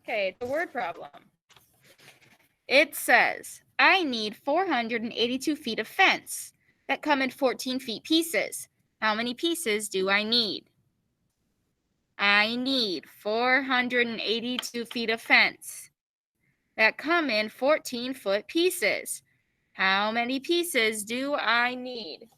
Okay, the word problem. It says, I need 482 feet of fence that come in 14 feet pieces. How many pieces do I need? I need 482 feet of fence that come in 14-foot pieces. How many pieces do I need?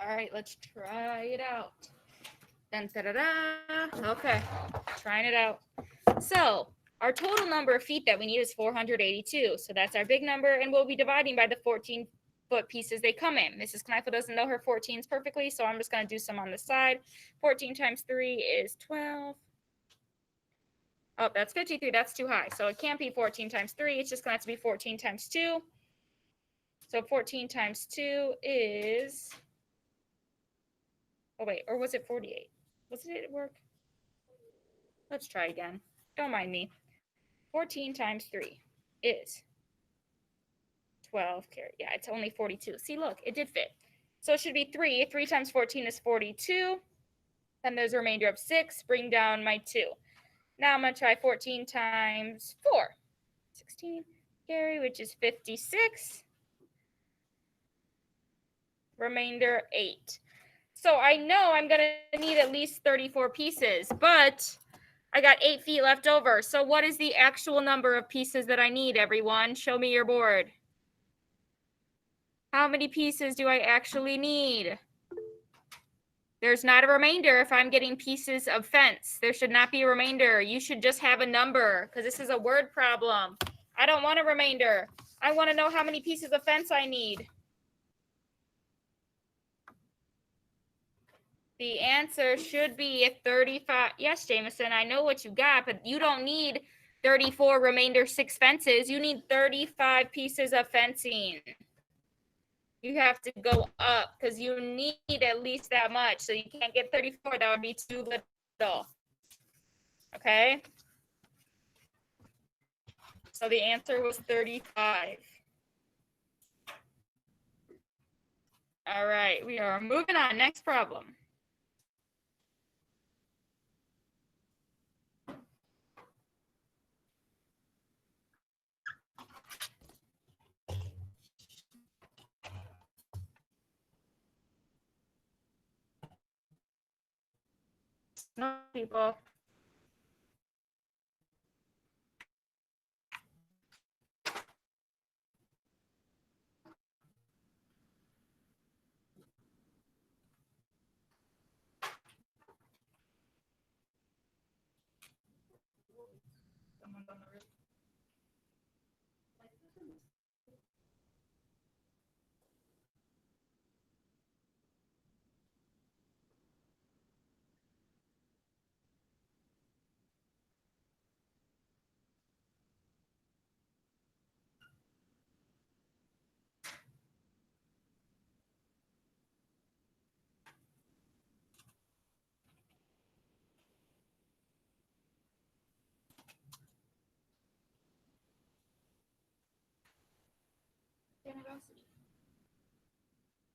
All right, let's try it out. Dun, da, da, da. Okay, trying it out. So our total number of feet that we need is 482. So that's our big number, and we'll be dividing by the 14-foot pieces they come in. Mrs. Kneifel doesn't know her 14s perfectly, so I'm just going to do some on the side. 14 times 3 is 12. Oh, that's 53. That's too high. So it can't be 14 times 3. It's just going to have to be 14 times 2. So 14 times 2 is... Oh, wait. Or was it 48? Was it at work? Let's try again. Don't mind me. 14 times 3 is 12. Yeah, it's only 42. See, look, it did fit. So it should be 3. 3 times 14 is 42. Then there's a remainder of 6. Bring down my 2. Now I'm going to try 14 times 4. 16. Carry, which is 56. Remainder 8. So I know I'm going to need at least 34 pieces, but I got 8 feet left over. So what is the actual number of pieces that I need, everyone? Show me your board. How many pieces do I actually need? There's not a remainder if I'm getting pieces of fence. There should not be a remainder. You should just have a number because this is a word problem. I don't want a remainder. I want to know how many pieces of fence I need. The answer should be 35. Yes, Jameson, I know what you got, but you don't need 34 remainder 6 fences. You need 35 pieces of fencing. You have to go up because you need at least that much. So you can't get 34. That would be too little. Okay? So the answer was 35. All right, we are moving on. Next problem. No people.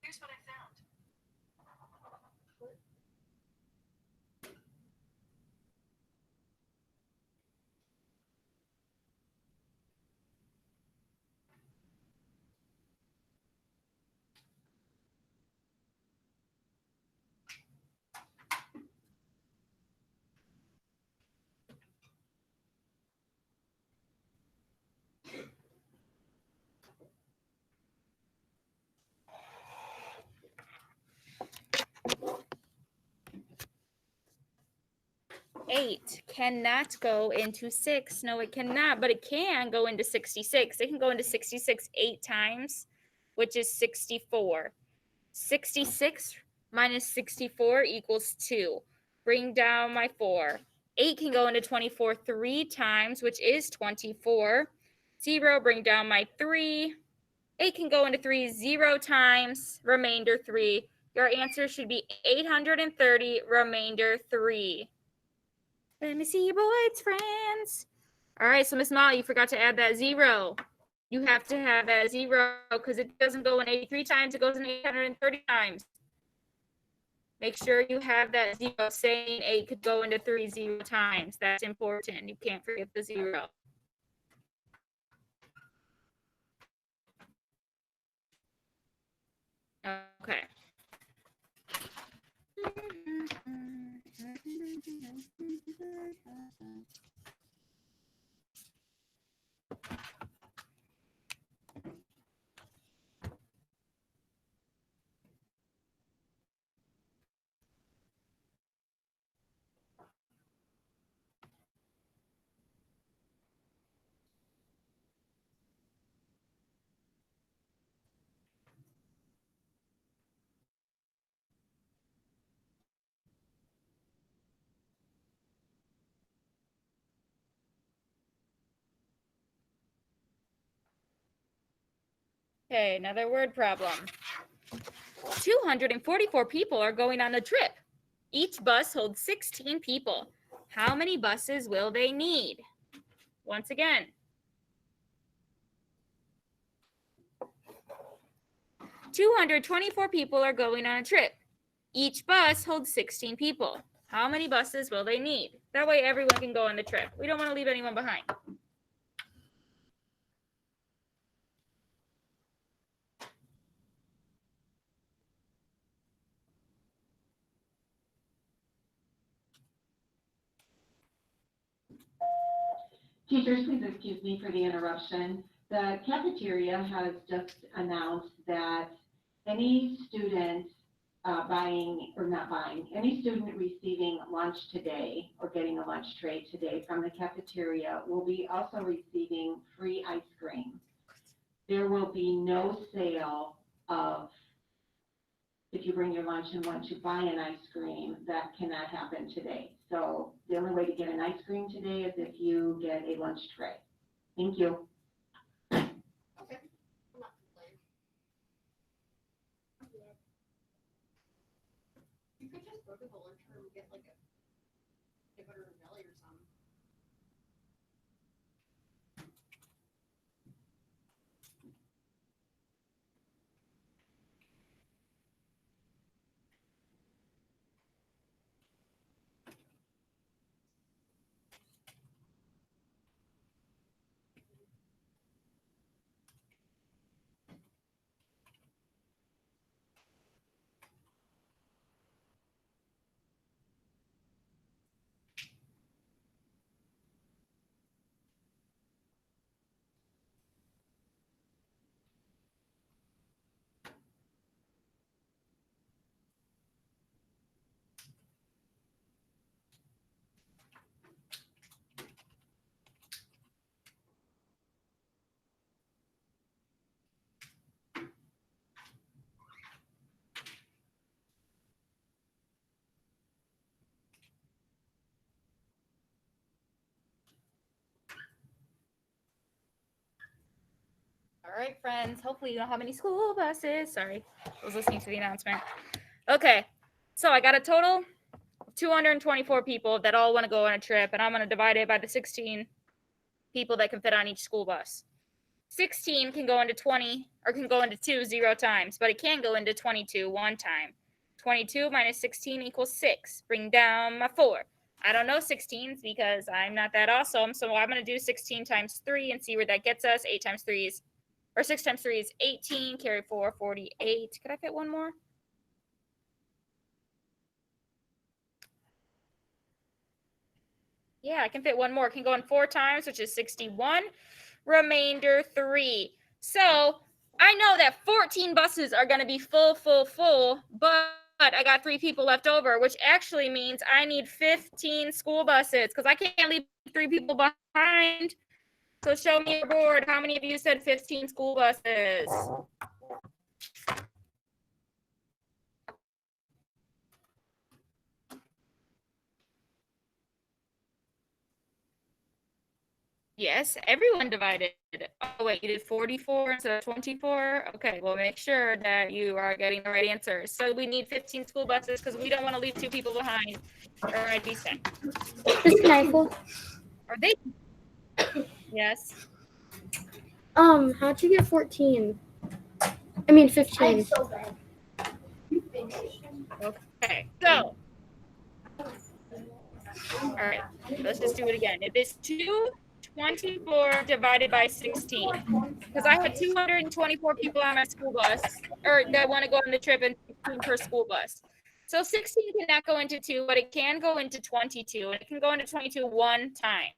Here's what I found. 8 cannot go into 6. No, it cannot, but it can go into 66. It can go into 66 8 times, which is 64. 66 minus 64 equals 2. Bring down my 4. 8 can go into 24 3 times, which is 24. 0, bring down my 3. 8 can go into 3 0 times, remainder 3. Your answer should be 830, remainder 3. Let me see your boys, friends. All right, so Miss Molly, you forgot to add that 0. You have to have that 0 because it doesn't go in 83 times, it goes in 830 times. Make sure you have that 0 saying 8 could go into 3 0 times. That's important. You can't forget the 0. Okay. Okay, another word problem. 244 people are going on a trip. Each bus holds 16 people. How many buses will they need? Once again, 224 people are going on a trip. Each bus holds 16 people. How many buses will they need? That way everyone can go on the trip. We don't want to leave anyone behind. Teachers, please excuse me for the interruption. The cafeteria has just announced that any student any student receiving lunch today or getting a lunch tray today from the cafeteria will be also receiving free ice cream. There will be no sale of, if you bring your lunch and want to buy an ice cream, that cannot happen today. So the only way to get an ice cream today is if you get a lunch tray. Thank you. Okay. I'm not complaining. You could just go to the lunchroom and get like a peanut butter and jelly or something. All right, friends. Hopefully you don't have any school buses. Sorry, I was listening to the announcement. Okay, so I got a total of 224 people that all want to go on a trip, and I'm going to divide it by the 16 people that can fit on each school bus. 16 can go into 20, or can go into 2 0 times, but it can go into 22 one time. 22 minus 16 equals 6. Bring down my 4. I don't know 16s because I'm not that awesome, so I'm going to do 16 times 3 and see where that gets us. 8 times 3 is, or 6 times 3 is 18, carry 4, 48. Could I fit one more? Yeah, I can fit one more. It can go in 4 times, which is 61. Remainder 3. So I know that 14 buses are going to be full, but I got 3 people left over, which actually means I need 15 school buses because I can't leave 3 people behind. So show me your board. How many of you said 15 school buses? Yes, everyone divided. Oh, wait, you did 44 instead of 24? Okay, well, make sure that you are getting the right answers. So we need 15 school buses because we don't want to leave 2 people behind, or I'd be sad. Miss Knife, Are they? Yes. how'd you get 14? I mean 15. I'm so bad. Okay, so, all right, let's just do it again. It is 224 divided by 16. Because I had 224 people on my school bus, or that want to go on the trip, and 16 per school bus. So 16 cannot go into 2, but it can go into 22, and it can go into 22 one time.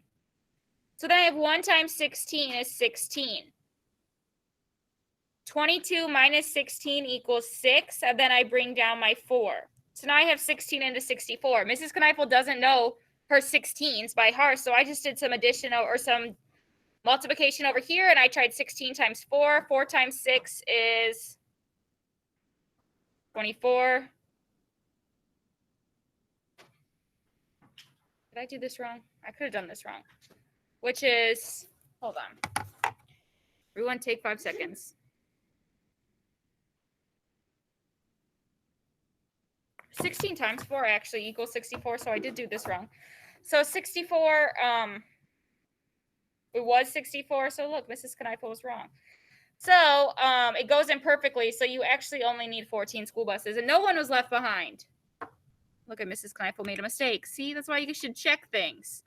So then I have 1 times 16 is 16. 22 minus 16 equals 6, and then I bring down my 4. So now I have 16 into 64. Mrs. Kneifel doesn't know her 16s by heart, so I just did some addition or some multiplication over here, and I tried 16 times 4. 4 times 6 is 24. Did I do this wrong? I could have done this wrong. Which is, hold on. Everyone take 5 seconds. 16 times 4 actually equals 64, so I did do this wrong. So 64, it was 64, so look, Mrs. Kneifel was wrong. So it goes in perfectly, so you actually only need 14 school buses, and no one was left behind. Look at Mrs. Kneifel made a mistake. See, that's why you should check things.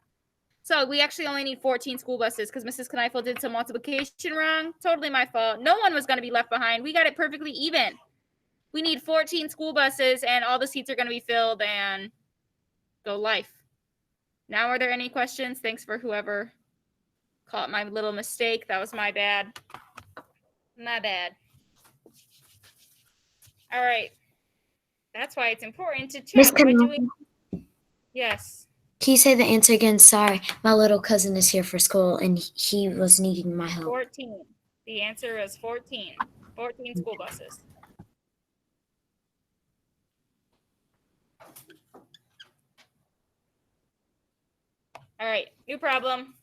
So we actually only need 14 school buses because Mrs. Kneifel did some multiplication wrong. Totally my fault. No one was going to be left behind. We got it perfectly even. We need 14 school buses, and all the seats are going to be filled, and go life. Now, are there any questions? Thanks for whoever caught my little mistake. That was my bad. My bad. All right. That's why it's important to Miss check by doing. Canal, Yes. can you say the answer again? Sorry, my little cousin is here for school and he was needing my help. 14. The answer is 14. 14 school buses. All right, new problem.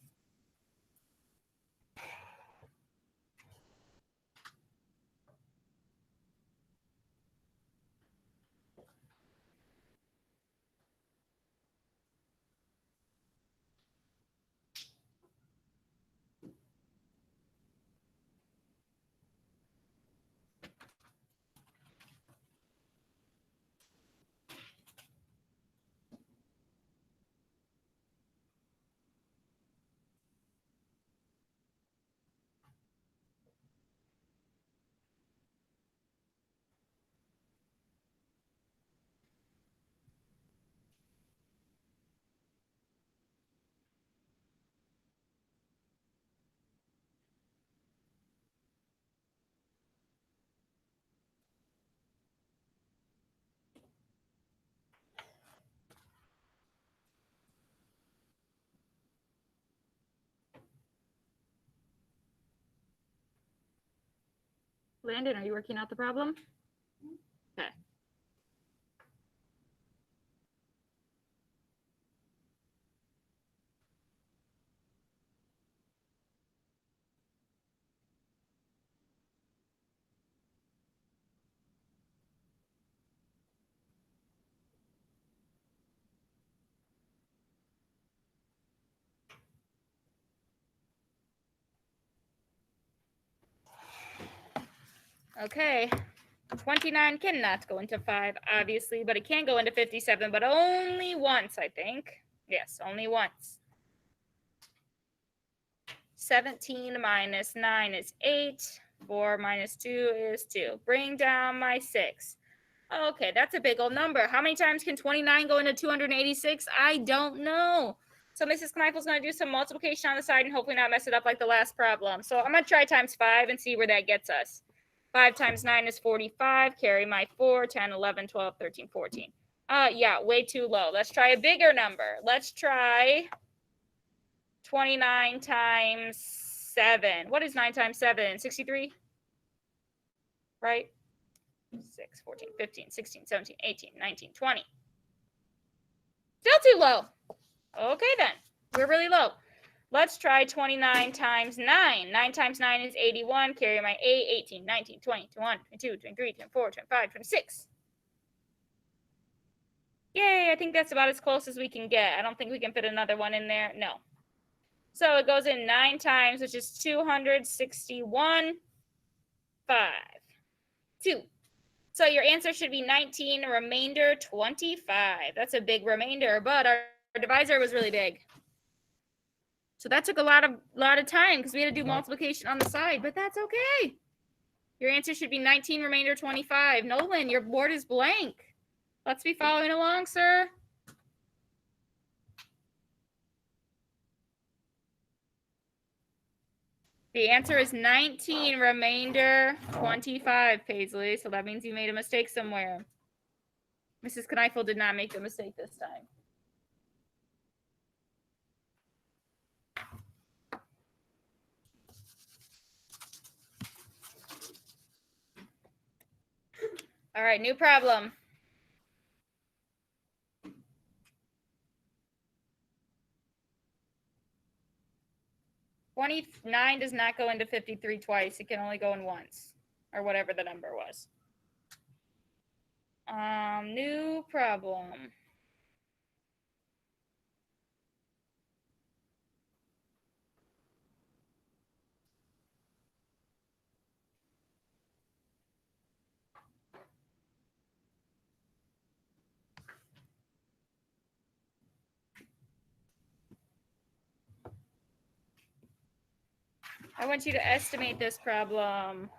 Landon, are you working out the problem? Okay. Okay. 29 cannot go into 5, obviously, but it can go into 57, but only once, I think. Yes, only once. 17 minus 9 is 8. 4 minus 2 is 2. Bring down my 6. Okay, that's a big old number. How many times can 29 go into 286? I don't know. So Mrs. Kneifel's going to do some multiplication on the side and hopefully not mess it up like the last problem. So I'm going to try times 5 and see where that gets us. 5 times 9 is 45. Carry my 4, 10, 11, 12, 13, 14. Yeah, way too low. Let's try a bigger number. Let's try 29 times 7. What is 9 times 7? 63? Right? 6, 14, 15, 16, 17, 18, 19, 20. Still too low. Okay then. We're really low. Let's try 29 times 9. 9 times 9 is 81. Carry my 8, 18, 19, 20, 21, 22, 23, 24, 25, 26. Yay, I think that's about as close as we can get. I don't think we can fit another one in there. No. So it goes in 9 times, which is 261. 5. 2. So your answer should be 19, remainder 25. That's a big remainder, but our divisor was really big. So that took a lot of time because we had to do multiplication on the side, but that's okay. Your answer should be 19, remainder 25. Nolan, your board is blank. Let's be following along, sir. The answer is 19, remainder 25, Paisley. So that means you made a mistake somewhere. Mrs. Kneifel did not make the mistake this time. All right, new problem. $29 does not go into 53 twice. It can only go in once, or whatever the number was. New problem. I want you to estimate this problem.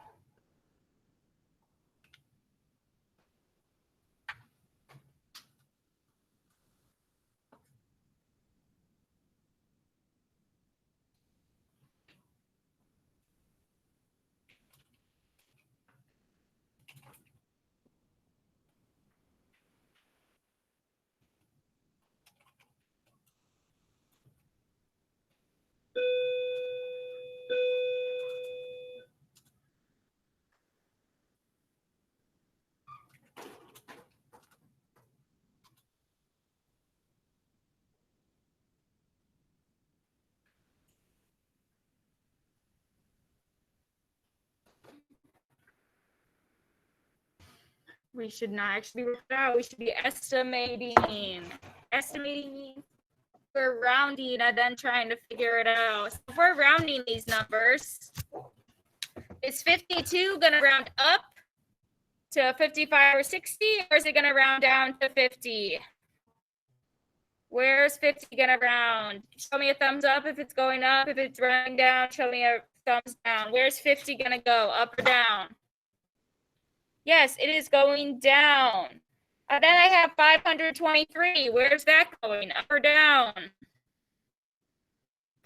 We should not actually work it out. We should be estimating. Estimating means we're rounding and then trying to figure it out. So if we're rounding these numbers, is 52 going to round up to 55 or 60, or is it going to round down to 50? Where's 50 going to round? Show me a thumbs up if it's going up. If it's rounding down, show me a thumbs down. Where's 50 going to go, up or down? Yes, it is going down. Then I have 523. Where's that going, up or down?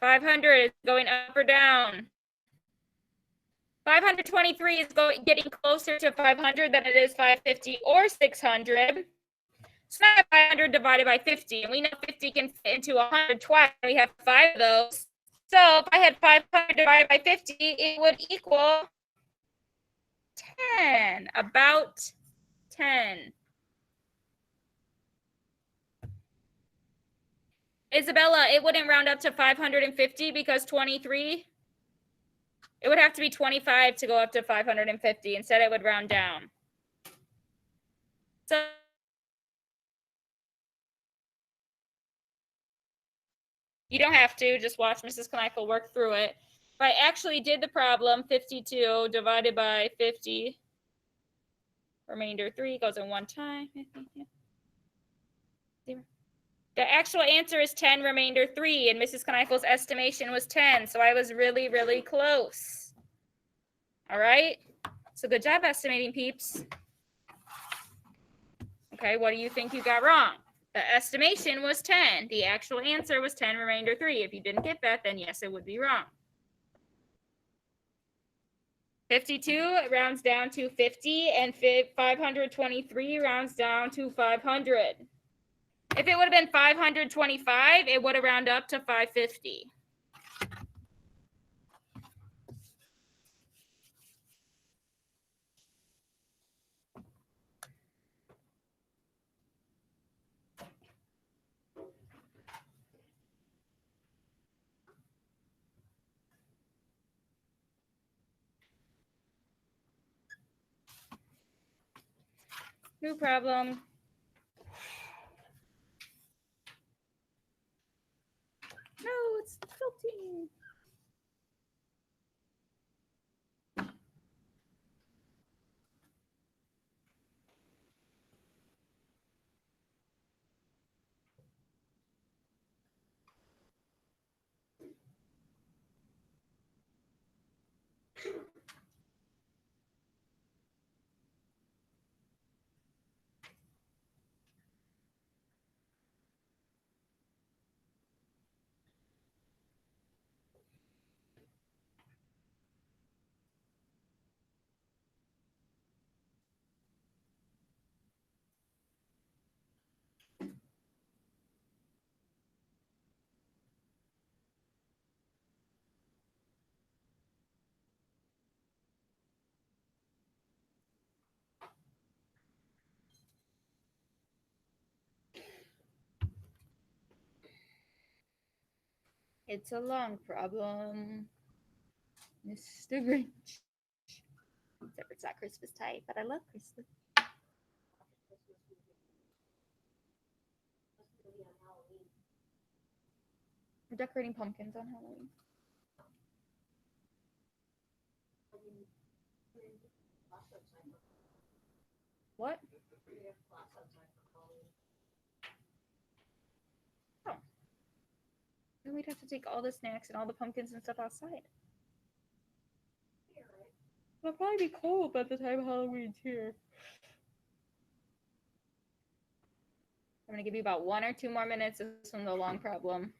500 is going up or down? 523 is getting closer to 500 than it is 550 or 600. So now 500 divided by 50, and we know 50 can fit into 100 twice. We have 5 of those. So if I had 500 divided by 50, it would equal 10, about 10. Isabella, it wouldn't round up to 550 because 23, it would have to be 25 to go up to 550. Instead, it would round down. So you don't have to, just watch Mrs. Kneifel work through it. If I actually did the problem, 52 divided by 50, remainder 3 goes in one time. 0. The actual answer is 10, remainder 3, and Mrs. Kneiffel's estimation was 10, so I was really, really close. All right, so good job estimating, peeps. Okay, what do you think you got wrong? The estimation was 10. The actual answer was 10, remainder 3. If you didn't get that, then yes, it would be wrong. 52 rounds down to 50, and 523 rounds down to 500. If it would have been 525, it would have rounded up to 550. No problem. No, it's tilting. It's a long problem, Mr. Grinch. Except for it's not Christmas time, but I love Christmas. We're decorating pumpkins on Halloween. What? Oh. Then we'd have to take all the snacks and all the pumpkins and stuff outside. It'll probably be cold by the time Halloween's here. I'm gonna give you about 1 or 2 more minutes. This one's a long problem.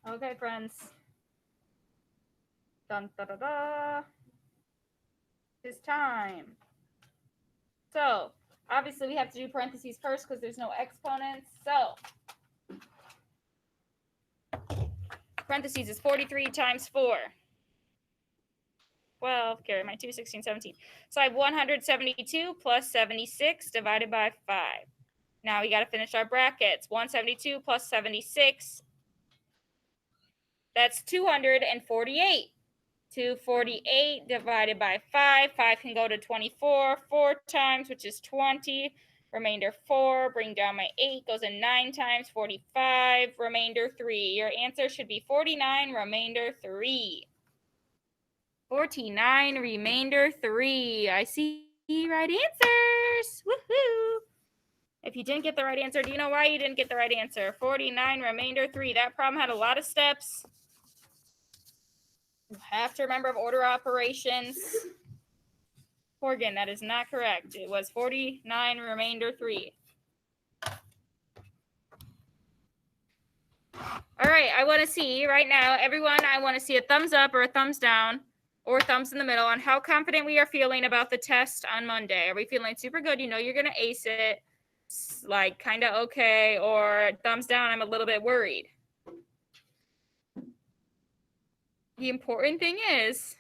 Okay, friends. Dun da da da. It's time. So, obviously we have to do parentheses first because there's no exponents. So, parentheses is 43 times 4. 12, carry my 2, 16, 17. So I have 172 plus 76 divided by 5. Now we got to finish our brackets. 172 plus 76, that's 248. 248 divided by 5. 5 can go to 24 4 times, which is 20. Remainder 4. Bring down my 8. Goes in 9 times. 45. Remainder 3. Your answer should be 49. Remainder 3. 49. Remainder 3. I see right answers. Woohoo! If you didn't get the right answer, do you know why you didn't get the right answer? 49. Remainder 3. That problem had a lot of steps. You have to remember of order operations. Morgan, that is not correct. It was 49 remainder 3. All right, I want to see right now, everyone, I want to see a thumbs up or a thumbs down or thumbs in the middle on how confident we are feeling about the test on Monday. Are we feeling super good? You know you're going to ace it, like kind of okay, or thumbs down, I'm a little bit worried. The important thing is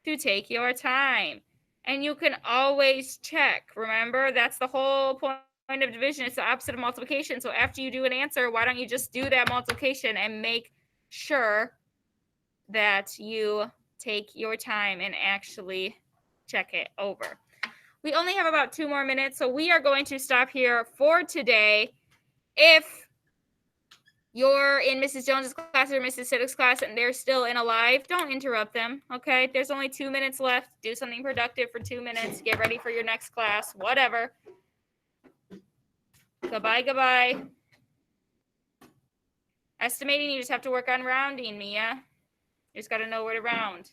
to take your time. And you can always check. Remember, that's the whole point of division. It's the opposite of multiplication. So after you do an answer, why don't you just do that multiplication and make sure that you take your time and actually check it over. We only have about 2 more minutes, so we are going to stop here for today. If you're in Mrs. Jones's class or Mrs. Siddick's class and they're still in a live, don't interrupt them, okay? There's only 2 minutes left. Do something productive for 2 minutes. Get ready for your next class, whatever. Goodbye, goodbye. Estimating, you just have to work on rounding, Mia. You just got to know where to round.